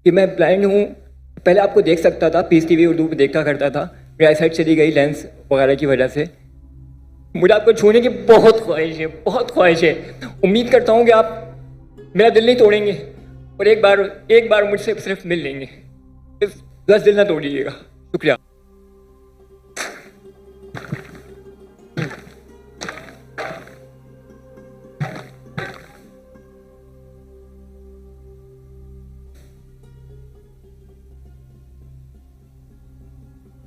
कि मैं ब्लाइंड हूँ। पहले आपको देख सकता था, पीस टीवी उर्दू पे देखा करता था, मेरी आई साइट चली गई लेंस वगैरह की वजह से। मुझे आपको छूने की बहुत ख्वाहिश है, बहुत ख्वाहिश है। उम्मीद करता हूँ कि आप मेरा दिल नहीं तोड़ेंगे और एक बार मुझसे सिर्फ मिल लेंगे। सिर्फ 10 दिल ना तोड़िएगा। शुक्रिया।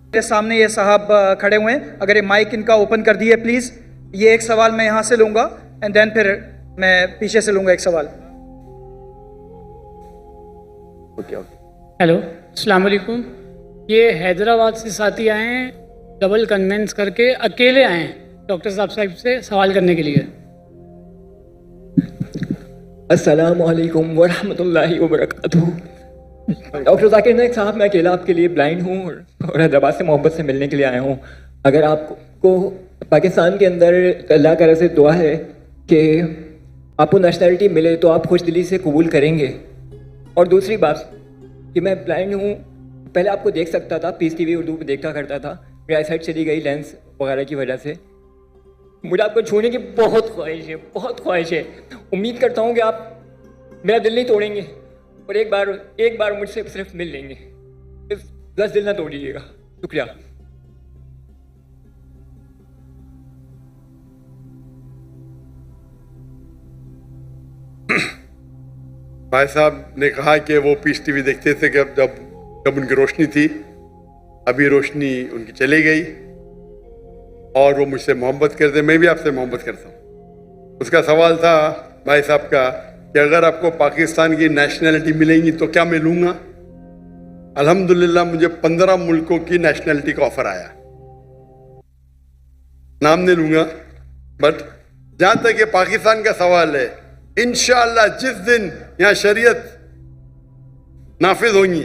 मेरे सामने ये साहब खड़े हुए हैं, अगर ये माइक इनका ओपन कर दिए प्लीज़। ये एक सवाल मैं यहाँ से लूँगा एंड देन फिर मैं पीछे से लूँगा एक सवाल। हेलो, अस्सलाम वालेकुम। ये हैदराबाद से साथी आए हैं, डबल कन्वेंस करके अकेले आए हैं डॉक्टर साहब से सवाल करने के लिए। अस्सलाम वालेकुम वरहमतुल्लाहि वबरकातुहू। डॉक्टर जाकिर नाइक साहब, मैं अकेला आपके लिए ब्लाइंड हूँ और हैदराबाद से मोहब्बत से मिलने के लिए आया हूँ। अगर आपको पाकिस्तान के अंदर अल्लाह ताला से दुआ है कि आपको नेशनलिटी मिले तो आप खुश दिली से कबूल करेंगे। और दूसरी बात कि मैं ब्लाइंड हूँ, पहले आपको देख सकता था, पीस टीवी उर्दू पे देखा करता था, मेरी आई साइट चली गई लेंस वगैरह की वजह से। मुझे आपको छूने की बहुत ख्वाहिश है, बहुत ख्वाहिश है। उम्मीद करता हूँ कि आप मेरा दिल नहीं तोड़ेंगे और एक बार मुझसे सिर्फ मिल लेंगे। सिर्फ 10 दिल ना तोड़िएगा। शुक्रिया। भाई साहब ने कहा कि वो पीस टीवी देखते थे कि जब उनकी रोशनी थी। अभी रोशनी उनकी चली गई और वो मुझसे मोहब्बत करते, मैं भी आपसे मोहब्बत करता हूँ। उसका सवाल था भाई साहब का कि अगर आपको पाकिस्तान की नेशनलिटी मिलेंगी तो क्या मैं लूँगा। अल्हम्दुलिल्लाह मुझे 15 मुल्कों की नेशनलिटी का ऑफर आया। नाम नहीं लूँगा, बट जहाँ तक ये पाकिस्तान का सवाल है, इंशाअल्लाह जिस दिन यहाँ शरीयत नाफिज होंगी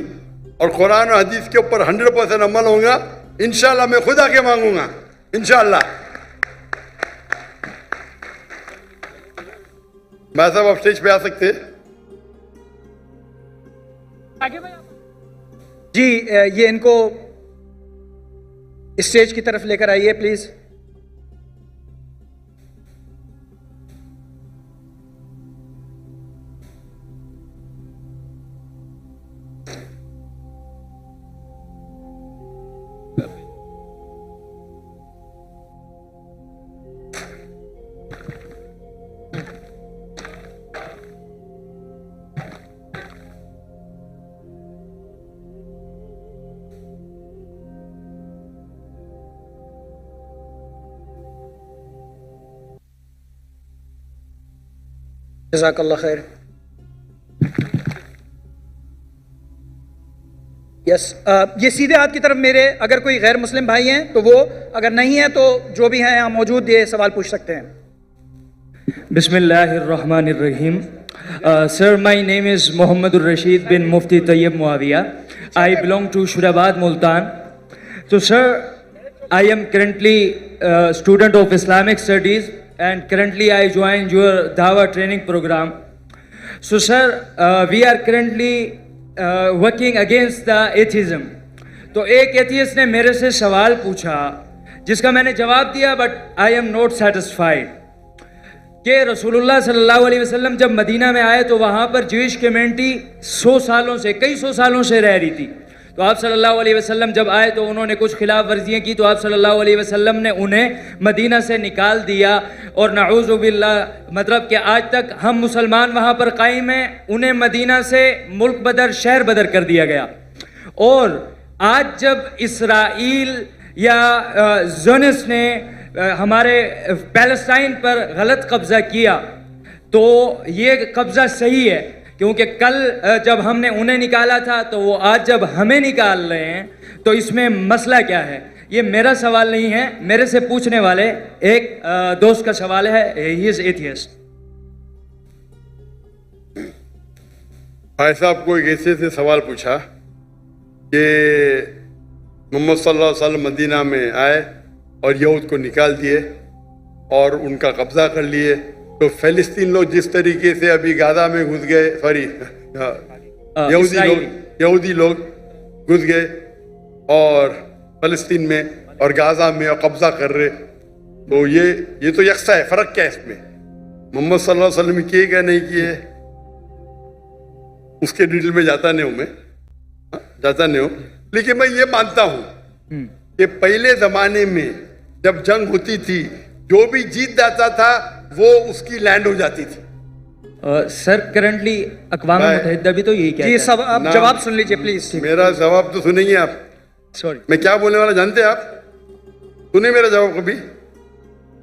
और कुरान और हदीस के ऊपर 100% अमल होगा, इंशाअल्लाह मैं खुद आके मांगूंगा, इंशाअल्लाह। मैं साहब आप स्टेज पे आ सकते हैं? जी, ये इनको स्टेज की तरफ लेकर आइए प्लीज़। जज़ाकल्लाह खैर। यस, ये सीधे हाथ की तरफ मेरे अगर कोई गैर मुस्लिम भाई हैं तो वो, अगर नहीं है तो जो भी हैं यहाँ मौजूद ये सवाल पूछ सकते हैं। Bismillahirrahmanirrahim. Sir, my name is Mohammedur Rashid bin Mufti Tayyib Muawiya. I belong to Shurabad, Multan. So, sir, I am currently a student of Islamic Studies and currently I joined your Dawah training program. So, sir, we are currently working against the atheism. तो एक atheist ने मेरे से सवाल पूछा जिसका मैंने जवाब दिया, but I am not satisfied कि रसूलुल्लाह सल्लल्लाहु अलैहि वसल्लम जब मदीना में आए तो वहाँ पर ज्यूइश कम्युनिटी कई सौ सालों से रह रही थी। तो आप सल्लल्लाहु अलैहि वसल्लम जब आए तो उन्होंने कुछ खिलाफ वर्जियाँ की, तो आप सल्लल्लाहु अलैहि वसल्लम ने उन्हें मदीना से निकाल दिया। और नऊज़ु बिल्लाह, मतलब कि आज तक हम मुसलमान वहाँ पर कायम हैं, उन्हें मदीना से मुल्क बदर, शहर बदर कर दिया गया। और आज जब इसराइल या ज़ोनिस्ट ने हमारे पैलेस्टाइन पर गलत कब्ज़ा किया तो ये कब्ज़ा सही है, क्योंकि कल जब हमने उन्हें निकाला था तो वो आज जब हमें निकाल रहे हैं, तो इसमें मसला क्या है। ये मेरा सवाल नहीं है, मेरे से पूछने वाले एक दोस्त का सवाल है, ही इज़ एथियस्ट। भाई साहब को एक ऐसे से सवाल पूछा कि मोहम्मद सल्लल्लाहु अलैहि वसल्लम मदीना में आए और यहूद को निकाल दिए और उनका कब्जा कर लिए, तो फ़लस्तीन लोग जिस तरीके से अभी गाजा में घुस गए, सॉरी यहूदी लोग यहूदी लोग घुस गए और फलस्तीन में और गाजा में और कब्जा कर रहे, तो ये तो यकसा है। फर्क क्या है इसमें? मोहम्मद सल्लल्लाहु अलैहि वसल्लम किए क्या नहीं किए, उसके डिटेल में जाता नहीं हूं मैं, जाता नहीं हूं। लेकिन मैं ये मानता हूं कि पहले जमाने में जब जंग होती थी, जो भी जीत जाता था वो उसकी लैंड हो जाती थी। सर करंटली अक़वाम मुत्तहिदा भी तो यही कहता जी है। सब आप ना- जवाब सुन लीजिए प्लीज। मेरा जवाब तो सुनेंगे आप। सॉरी मैं क्या बोलने वाला जानते हैं आप? सुने मेरा जवाब कभी?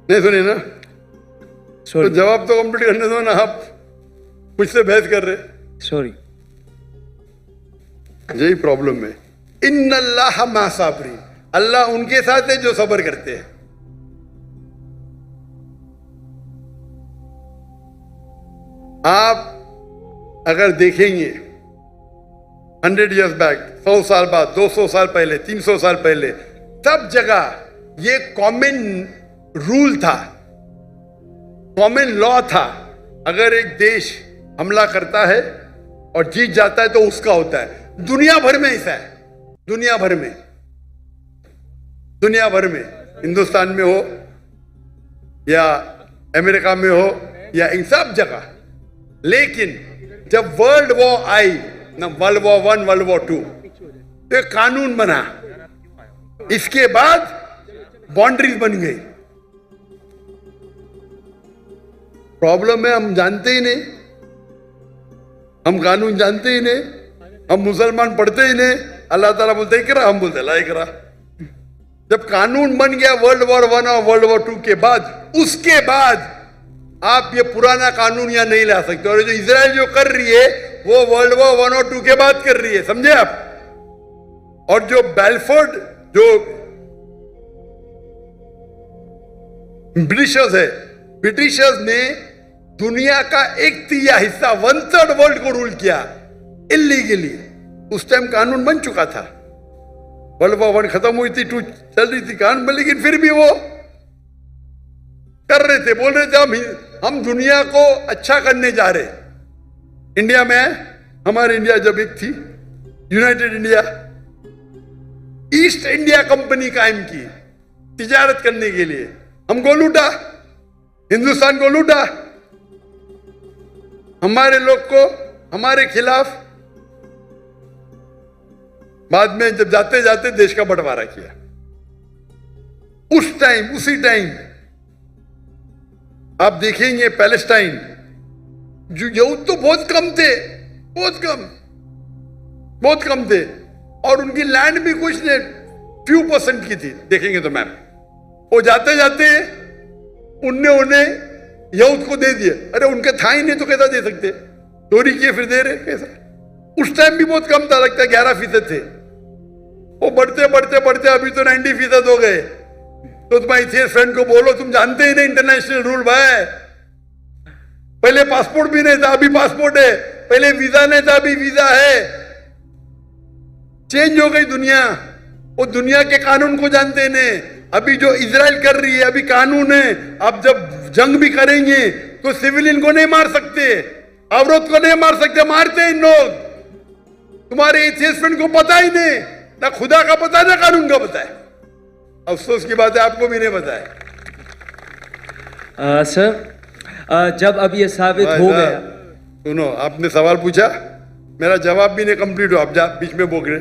नहीं सुने ना? तो सॉरी जवाब तो कंप्लीट करने दो ना, आप मुझसे बहस कर रहे। सॉरी। यही प्रॉब्लम है। इन्नल्लाह मा साबरीन, अल्लाह उनके साथ है जो सब्र करते हैं। आप अगर देखेंगे 100 years बैक, 100 साल बाद, 200 साल पहले, 300 साल पहले, सब जगह ये कॉमन रूल था, कॉमन लॉ था। अगर एक देश हमला करता है और जीत जाता है तो उसका होता है। दुनिया भर में ऐसा है, दुनिया भर में, दुनिया भर में, हिंदुस्तान में हो या अमेरिका में हो या इन सब जगह। लेकिन जब वर्ल्ड वॉर आई ना, वर्ल्ड वॉर 1, वर्ल्ड वॉर 2, तो एक कानून बना, इसके बाद बाउंड्रीज बन गई। प्रॉब्लम है हम जानते ही नहीं, हम कानून जानते ही नहीं, हम मुसलमान पढ़ते ही नहीं। अल्लाह ताला बोलते इकरा, हम बोलते ला इकरा। जब कानून बन गया वर्ल्ड वॉर 1 और वर्ल्ड वॉर 2 के बाद, उसके बाद आप ये पुराना कानून यहाँ नहीं ला सकते। और जो इजराइल जो कर रही है वो वर्ल्ड वॉर 1 और 2 के बाद कर रही है, समझे आप? और जो बेलफोर्ड जो ब्रिटिशर्स है, ब्रिटिशर्स ने दुनिया का 1/3 हिस्सा, 1/3 वर्ल्ड को रूल किया इलीगली। उस टाइम कानून बन चुका था, वर्ल्ड वॉर 1 खत्म हुई थी, 2 चल रही थी कानून, लेकिन फिर भी वो कर रहे थे, बोल रहे थे हम दुनिया को अच्छा करने जा रहे। इंडिया में, हमारे इंडिया जब एक थी United India, east India company कायम की तिजारत करने के लिए। हमको लूटा, हिंदुस्तान को लूटा, हमारे लोग को हमारे खिलाफ। बाद में जब जाते जाते देश का बंटवारा किया। उस टाइम, उसी टाइम आप देखेंगे पैलेस्टाइन, जो यहूद तो बहुत कम थे, बहुत कम, बहुत कम थे, और उनकी लैंड भी कुछ नहीं, few % की थी। देखेंगे तो मैम, वो जाते जाते उन्हें यहूद को दे दिए। अरे उनके था ही नहीं तो कैसा दे सकते? चोरी किए फिर दे रहे, कैसा? उस टाइम भी बहुत कम था, लगता है 11% थे। वो बढ़ते बढ़ते बढ़ते अभी तो 90% हो गए। तो तुम्हारे फ्रेंड को बोलो, तुम जानते ही नहीं इंटरनेशनल रूल भाई। पहले पासपोर्ट भी नहीं था, अभी पासपोर्ट है। पहले वीजा नहीं था, अभी वीजा है। चेंज हो गई दुनिया। वो दुनिया के कानून को जानते नहीं। अभी जो इजराइल कर रही है, अभी कानून है। अब जब जंग भी करेंगे तो सिविलियन को नहीं मार सकते, औरत को नहीं मार सकते, मारते इन लोग। तुम्हारे एथियस्ट फ्रेंड को पता ही नहीं, ना खुदा का पता ना कानून का पता है। अफसोस की बात है, आपको भी नहीं पता है। सर जब अब ये साबित हो भाई गया, साहब, सुनो, आपने सवाल पूछा, मेरा जवाब भी नहीं कंप्लीट हो, आप बीच में बोल रहे।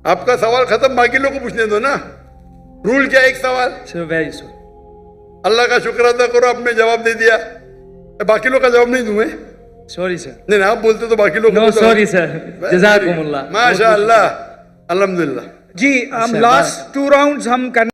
आपका सवाल खत्म, बाकी लोग को पूछने दो ना। रूल क्या है? एक सवाल। Sir very sorry. अल्लाह का शुक्र अदा करो, आपने जवाब दे दिया। बाकी लोग का जवाब नहीं दूंगे? Sorry sir. नहीं, आप बोलते तो बाकी लोग नो सॉरी सर, जज़ाकुमुल्लाह। माशाअल्लाह, अल्हम्दुलिल्लाह। जी हम अच्छा, लास्ट 2 राउंड्स हम करने